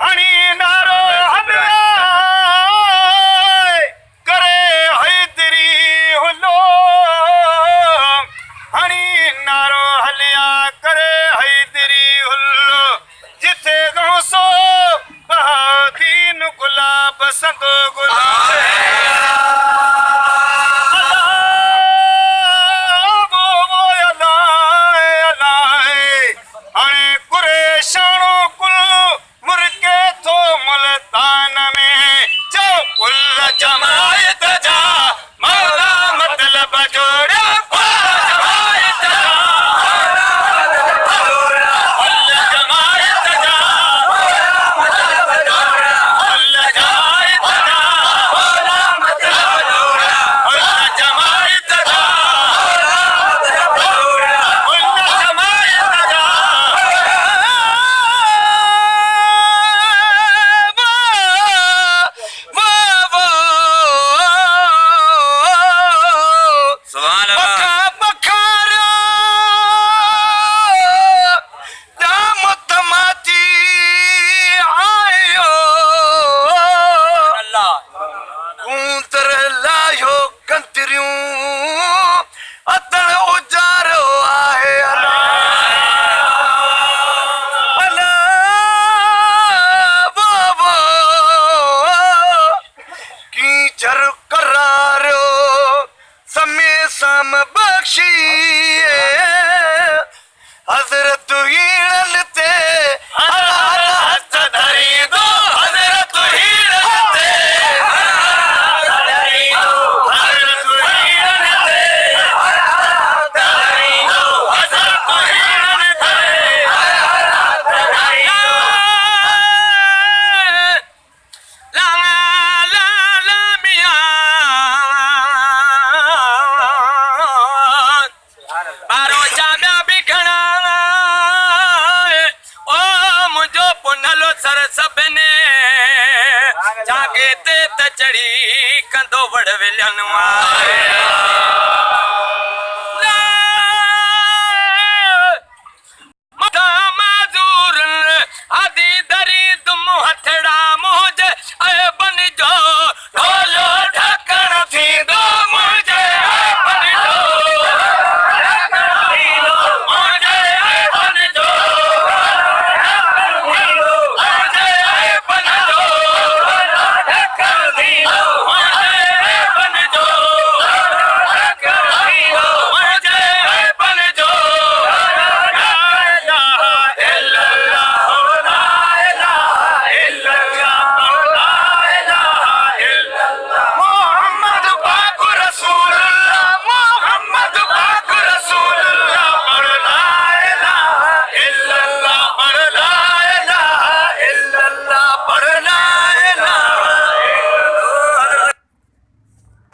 हणी नारो हलिया करे हैदरी हुलो हणी नारो हलिया करे हैदरी हुलो जिथे गौसो बहादीन गुलाब संदो गुलाब जमायत जा मौला मतलब जोड़ा जमायत जा जमायत जा मतलब जोड़ा जमायत जा मौला मतलब जोड़ा जमायत जा मतलब जोड़ा जमायत जा सम बख्शी हजरत हीरते हजरत धरी दो हजरत हीरते धरी दो हजरत हीरते धरी दो हजरत हीरते धरी दो ला ला ला मिया बारो जाम्या बिखड़ा ओ मुझो पुनलो सर सबने जागे ते चढ़ी कंदो वड़ विलन